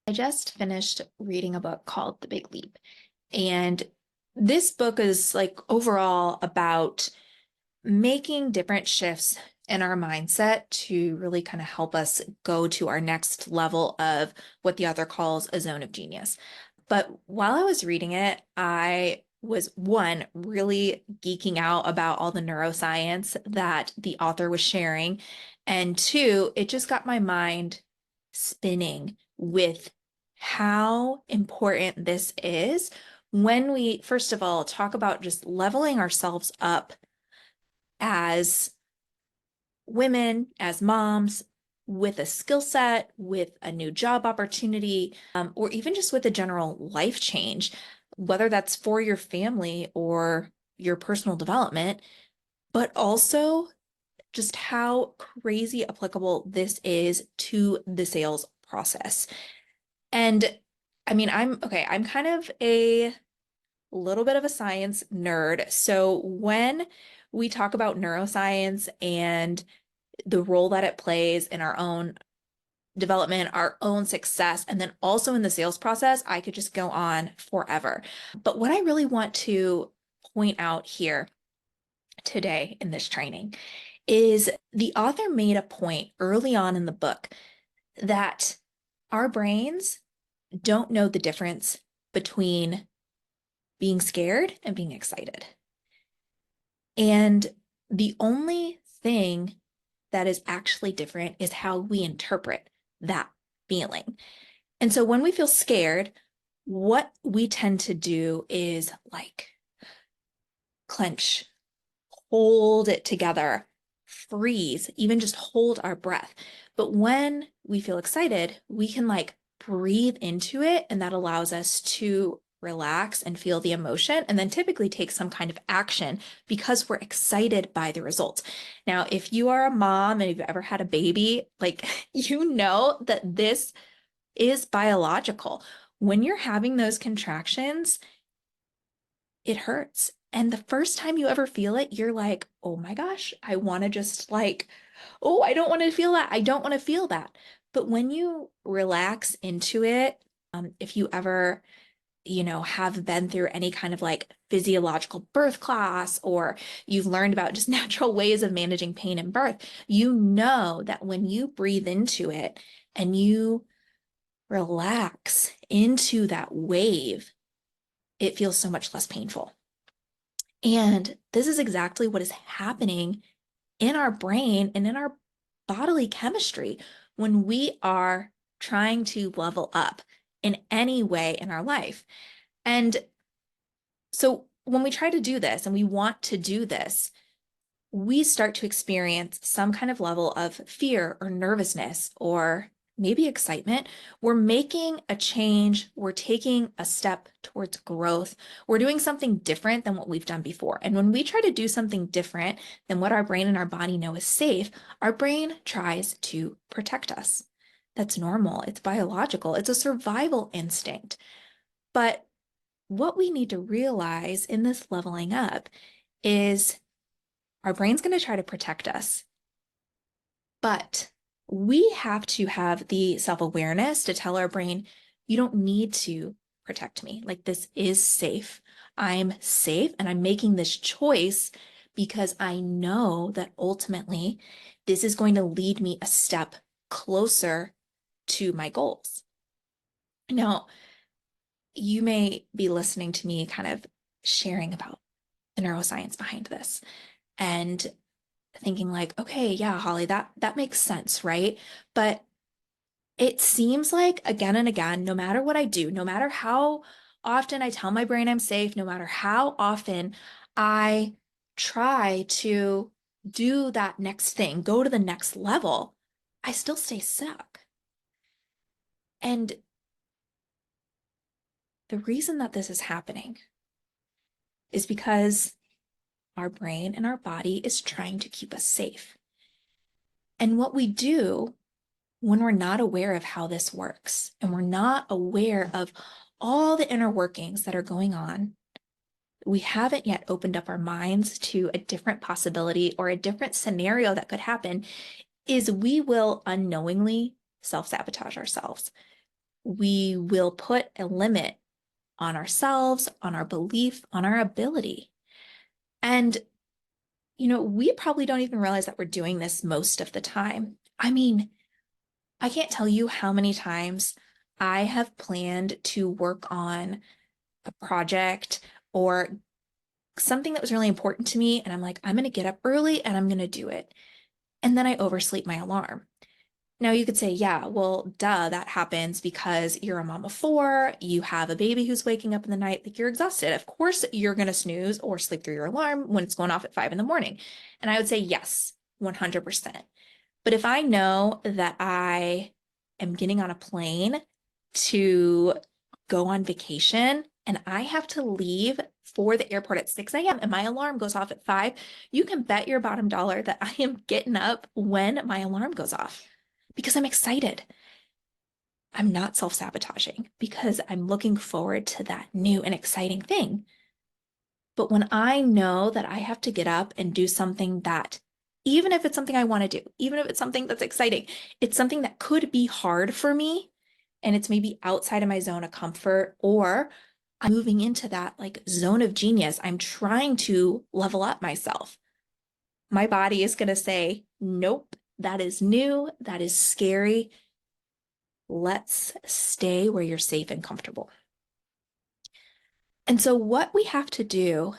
I just finished reading a book called The Big Leap. And this book is like overall about making different shifts in our mindset to really kind of help us go to our next level of what the author calls a zone of genius. But while I was reading it, I was one, really geeking out about all the neuroscience that the author was sharing. And two, it just got my mind spinning with how important this is when we, first of all, talk about just leveling ourselves up as women, as moms, with a skill set, with a new job opportunity, or even just with a general life change, whether that's for your family or your personal development, but also just how crazy applicable this is to the sales process. And I mean, I'm kind of a little bit of a science nerd. So when we talk about neuroscience and the role that it plays in our own development, our own success, and then also in the sales process, I could just go on forever. But what I really want to point out here today in this training is the author made a point early on in the book that our brains don't know the difference between being scared and being excited. And the only thing that is actually different is how we interpret that feeling. And so when we feel scared, what we tend to do is like clench, hold it together, freeze, even just hold our breath. But when we feel excited, we can like breathe into it, and that allows us to relax and feel the emotion, and then typically take some kind of action because we're excited by the results. Now, if you are a mom and you've ever had a baby, like you know that this is biological. When you're having those contractions, it hurts. And the first time you ever feel it, you're like, oh my gosh, I want to just like, oh, I don't want to feel that. I don't want to feel that. But when you relax into it, if you ever, have been through any kind of like physiological birth class, or you've learned about just natural ways of managing pain in birth, you know that when you breathe into it and you relax into that wave, it feels so much less painful. And this is exactly what is happening in our brain and in our bodily chemistry when we are trying to level up in any way in our life. And so when we try to do this and we want to do this, we start to experience some kind of level of fear or nervousness or maybe excitement. We're making a change. We're taking a step towards growth. We're doing something different than what we've done before. And when we try to do something different than what our brain and our body know is safe, our brain tries to protect us. That's normal. It's biological. It's a survival instinct. But what we need to realize in this leveling up is our brain's going to try to protect us, but we have to have the self-awareness to tell our brain, you don't need to protect me. Like, this is safe. I'm safe, and I'm making this choice because I know that ultimately this is going to lead me a step closer to my goals. Now, you may be listening to me kind of sharing about the neuroscience behind this and thinking like, okay, yeah, Holly, that makes sense, right? But it seems like again and again, no matter what I do, no matter how often I tell my brain I'm safe, no matter how often I try to do that next thing, go to the next level, I still stay stuck. And the reason that this is happening is because our brain and our body is trying to keep us safe. And what we do when we're not aware of how this works and we're not aware of all the inner workings that are going on, we haven't yet opened up our minds to a different possibility or a different scenario that could happen, is we will unknowingly self-sabotage ourselves. we will put a limit on ourselves, on our belief, on our ability. And, we probably don't even realize that we're doing this most of the time. I mean, I can't tell you how many times I have planned to work on a project or something that was really important to me. And I'm like, I'm going to get up early and I'm going to do it. And then I oversleep my alarm. Now you could say, yeah, well, duh, that happens because you're a mom of four, you have a baby who's waking up in the night, like you're exhausted. Of course, you're going to snooze or sleep through your alarm when it's going off at 5 a.m. And I would say, yes, 100%. But if I know that I am getting on a plane to go on vacation and I have to leave for the airport at 6 a.m. and my alarm goes off at 5, you can bet your bottom dollar that I am getting up when my alarm goes off because I'm excited. I'm not self-sabotaging because I'm looking forward to that new and exciting thing. But when I know that I have to get up and do something that, even if it's something I want to do, even if it's something that's exciting, it's something that could be hard for me and it's maybe outside of my zone of comfort, or I'm moving into that like zone of genius. I'm trying to level up myself. My body is going to say, nope, that is new, that is scary. Let's stay where you're safe and comfortable. And so, what we have to do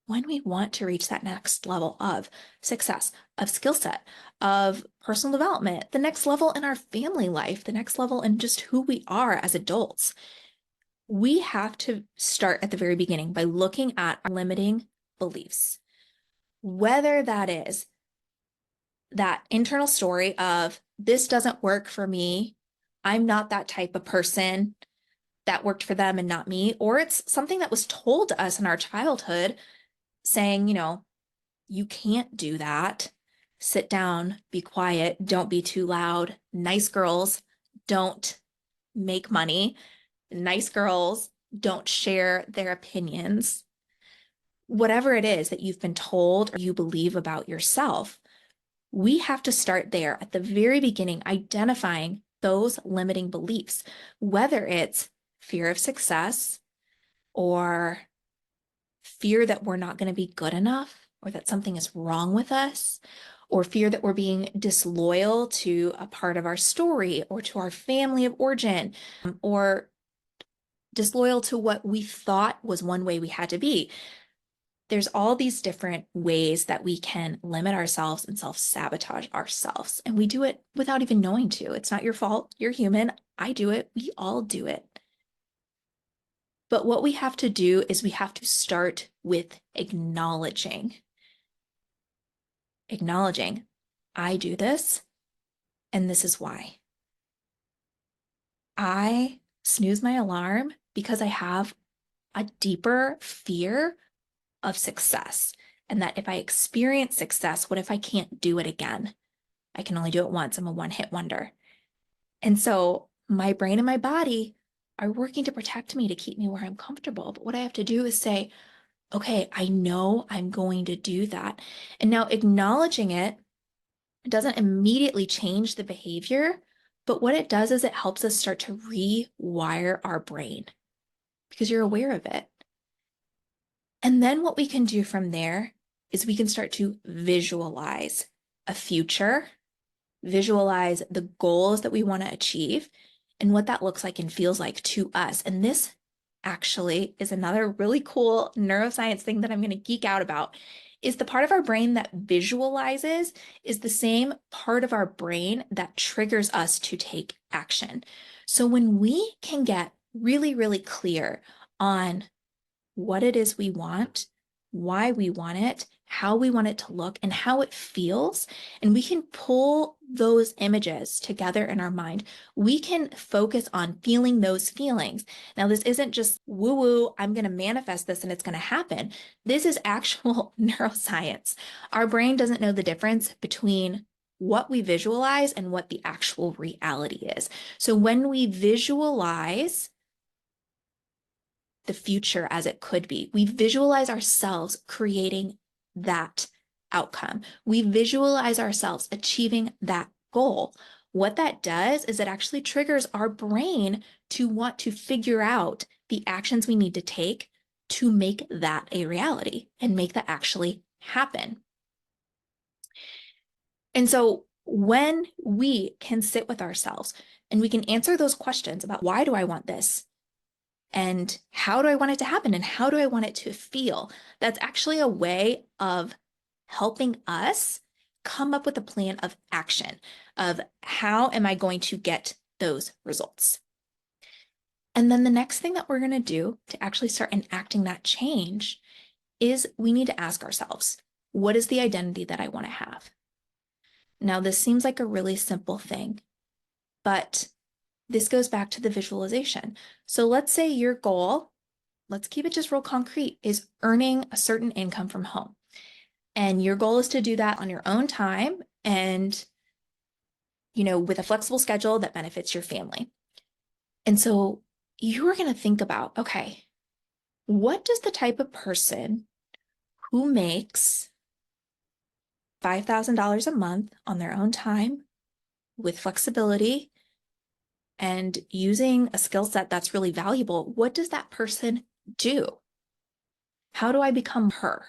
when we want to reach that next level of success, of skill set, of personal development, the next level in our family life, the next level in just who we are as adults, we have to start at the very beginning by looking at our limiting beliefs. Whether that is that internal story of, this doesn't work for me, I'm not that type of person, that worked for them and not me, or it's something that was told to us in our childhood saying, you can't do that. Sit down, be quiet, don't be too loud. Nice girls don't make money. Nice girls don't share their opinions. Whatever it is that you've been told or you believe about yourself, we have to start there at the very beginning, identifying those limiting beliefs, whether it's fear of success or fear that we're not going to be good enough or that something is wrong with us, or fear that we're being disloyal to a part of our story or to our family of origin, or disloyal to what we thought was one way we had to be. There's all these different ways that we can limit ourselves and self-sabotage ourselves. And we do it without even knowing to. It's not your fault. You're human. I do it. We all do it. But what we have to do is we have to start with acknowledging. Acknowledging, I do this, and this is why. I snooze my alarm because I have a deeper fear of success. And that if I experience success, what if I can't do it again? I can only do it once. I'm a one-hit wonder. And so my brain and my body are working to protect me, to keep me where I'm comfortable. But what I have to do is say, okay, I know I'm going to do that. And now acknowledging it doesn't immediately change the behavior, but what it does is it helps us start to rewire our brain because you're aware of it. And then what we can do from there is we can start to visualize a future, visualize the goals that we want to achieve and what that looks like and feels like to us. And this actually is another really cool neuroscience thing that I'm going to geek out about. Is the part of our brain that visualizes is the same part of our brain that triggers us to take action. So when we can get really, really clear on what it is we want, why we want it, how we want it to look, and how it feels, and we can pull those images together in our mind, we can focus on feeling those feelings. Now, this isn't just woo-woo, I'm going to manifest this and it's going to happen. This is actual neuroscience. Our brain doesn't know the difference between what we visualize and what the actual reality is. So when we visualize the future as it could be, we visualize ourselves creating that outcome. We visualize ourselves achieving that goal. what that does is it actually triggers our brain to want to figure out the actions we need to take to make that a reality and make that actually happen. And so when we can sit with ourselves and we can answer those questions about why do I want this? And how do I want it to happen? And how do I want it to feel? That's actually a way of helping us come up with a plan of action of how am I going to get those results? And then the next thing that we're going to do to actually start enacting that change is we need to ask ourselves, what is the identity that I want to have? Now, this seems like a really simple thing, but this goes back to the visualization. So let's say your goal, let's keep it just real concrete, is earning a certain income from home. And your goal is to do that on your own time and, with a flexible schedule that benefits your family. And so you are going to think about, okay, what does the type of person who makes $5,000 a month on their own time with flexibility and using a skill set that's really valuable, what does that person do? How do I become her?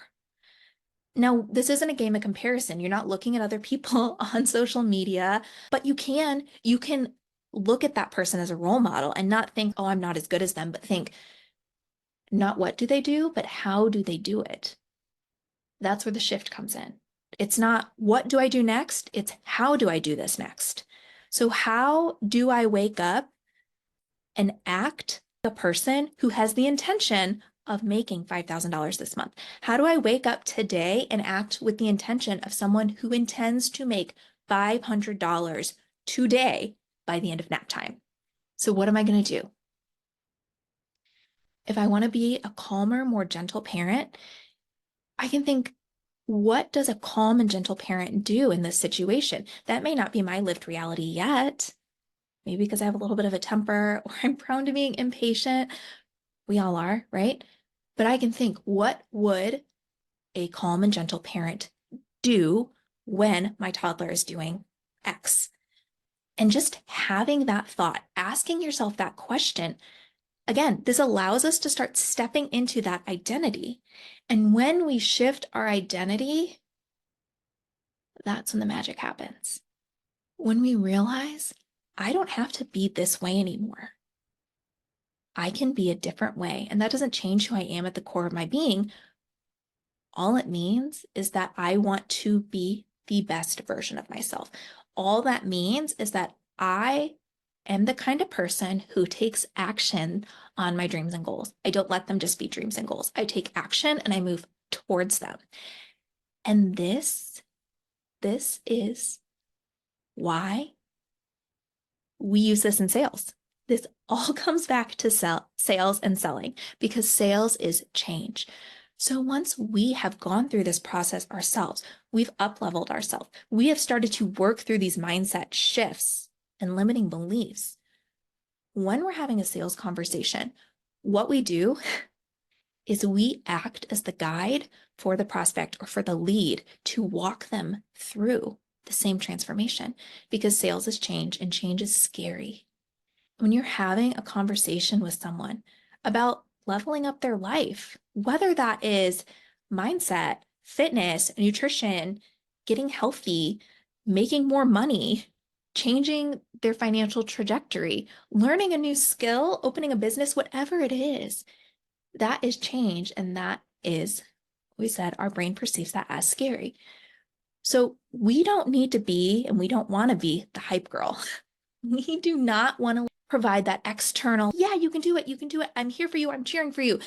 Now, this isn't a game of comparison. You're not looking at other people on social media, but you can look at that person as a role model and not think, oh, I'm not as good as them, but think, not what do they do, but how do they do it? That's where the shift comes in. It's not what do I do next? It's how do I do this next? So how do I wake up and act a person who has the intention of making $5,000 this month? How do I wake up today and act with the intention of someone who intends to make $500 today by the end of nap time? So what am I going to do? If I want to be a calmer, more gentle parent, I can think, what does a calm and gentle parent do in this situation? That may not be my lived reality yet. Maybe because I have a little bit of a temper or I'm prone to being impatient. We all are, right? But I can think, what would a calm and gentle parent do when my toddler is doing X? And just having that thought, asking yourself that question, again, this allows us to start stepping into that identity. And when we shift our identity, that's when the magic happens. When we realize, I don't have to be this way anymore. I can be a different way. And that doesn't change who I am at the core of my being. All it means is that I want to be the best version of myself. All that means is that I am the kind of person who takes action on my dreams and goals. I don't let them just be dreams and goals. I take action and I move towards them. And this is why we use this in sales. This all comes back to sales and selling because sales is change. So once we have gone through this process ourselves, we've up-leveled ourselves, we have started to work through these mindset shifts and limiting beliefs. When we're having a sales conversation, what we do is we act as the guide for the prospect or for the lead to walk them through the same transformation because sales is change and change is scary. When you're having a conversation with someone about leveling up their life, whether that is mindset, fitness, nutrition, getting healthy, making more money, changing their financial trajectory, learning a new skill, opening a business, whatever it is, that is change. And that is, we said, our brain perceives that as scary. So we don't need to be, and we don't want to be the hype girl. We do not want to provide that external, yeah, you can do it. You can do it. I'm here for you. I'm cheering for you.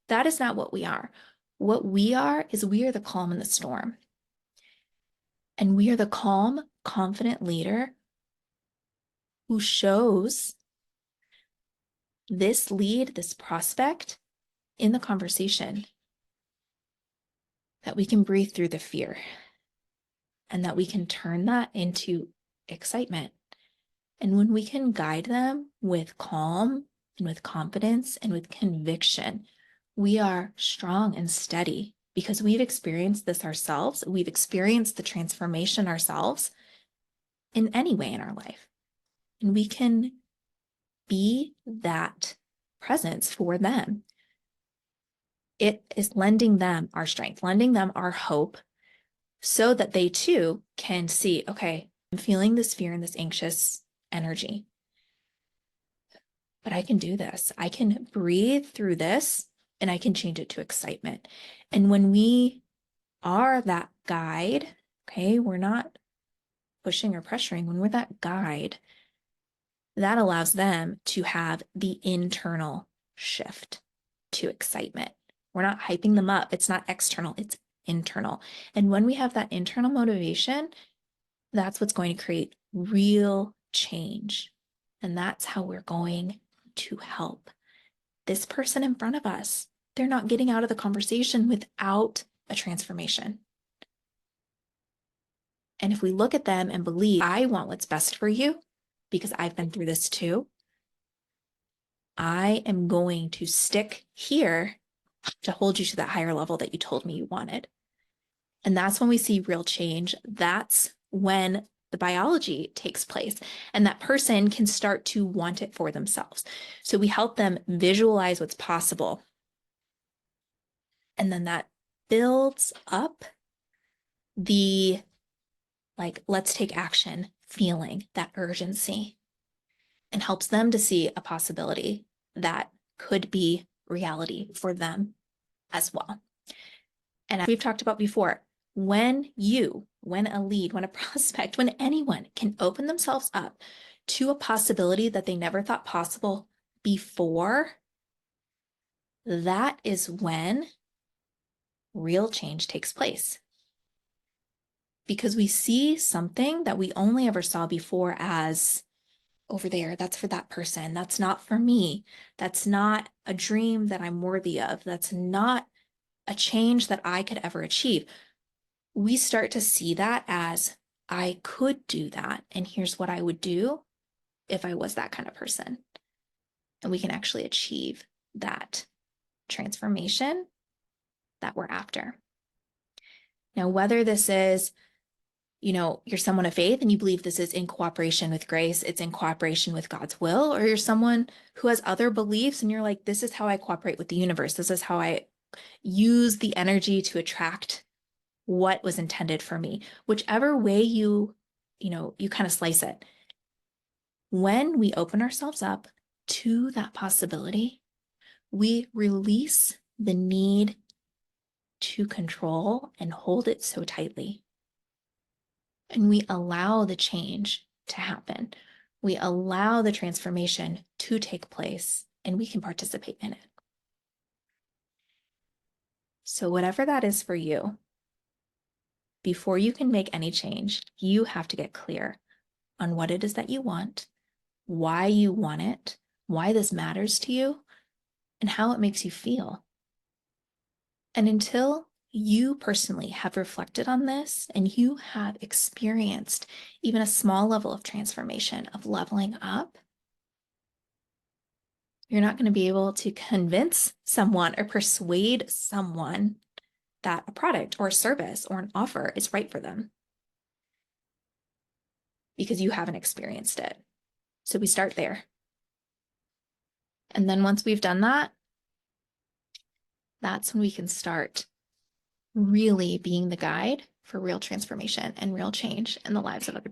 That is not what we are. What we are is we are the calm in the storm. And we are the calm, confident leader who shows this lead, this prospect in the conversation that we can breathe through the fear and that we can turn that into excitement. And when we can guide them with calm and with confidence and with conviction, we are strong and steady because we've experienced this ourselves. We've experienced the transformation ourselves in any way in our life. and we can be that presence for them. It is lending them our strength, lending them our hope, so that they too can see, okay, I'm feeling this fear and this anxious energy, but I can do this. I can breathe through this and I can change it to excitement. And when we are that guide, okay, we're not pushing or pressuring, when we're that guide, that allows them to have the internal shift to excitement. We're not hyping them up. It's not external, it's internal. And when we have that internal motivation, that's what's going to create real change. And that's how we're going to help this person in front of us. They're not getting out of the conversation without a transformation. And if we look at them and believe, I want what's best for you, because I've been through this too, I am going to stick here to hold you to that higher level that you told me you wanted. And that's when we see real change. That's when the biology takes place and that person can start to want it for themselves. So we help them visualize what's possible. And then that builds up the, like, let's take action feeling, that urgency, and helps them to see a possibility that could be reality for them as well. And as we've talked about before, when a lead, when a prospect, when anyone can open themselves up to a possibility that they never thought possible before, that is when real change takes place. Because we see something that we only ever saw before as over there, that's for that person. That's not for me. That's not a dream that I'm worthy of. That's not a change that I could ever achieve. We start to see that as, I could do that, and here's what I would do if I was that kind of person. And we can actually achieve that transformation that we're after. Now, whether this is, you're someone of faith and you believe this is in cooperation with grace, it's in cooperation with God's will, or you're someone who has other beliefs and you're like, this is how I cooperate with the universe. This is how I use the energy to attract what was intended for me. Whichever way you kind of slice it. When we open ourselves up to that possibility, we release the need to control and hold it so tightly. And we allow the change to happen. We allow the transformation to take place, and we can participate in it. So whatever that is for you, before you can make any change, you have to get clear on what it is that you want, why you want it, why this matters to you, and how it makes you feel. And until you personally have reflected on this and you have experienced even a small level of transformation, of leveling up, you're not going to be able to convince someone or persuade someone that a product or a service or an offer is right for them because you haven't experienced it. So we start there. And then once we've done that, that's when we can start really being the guide for real transformation and real change in the lives of other people.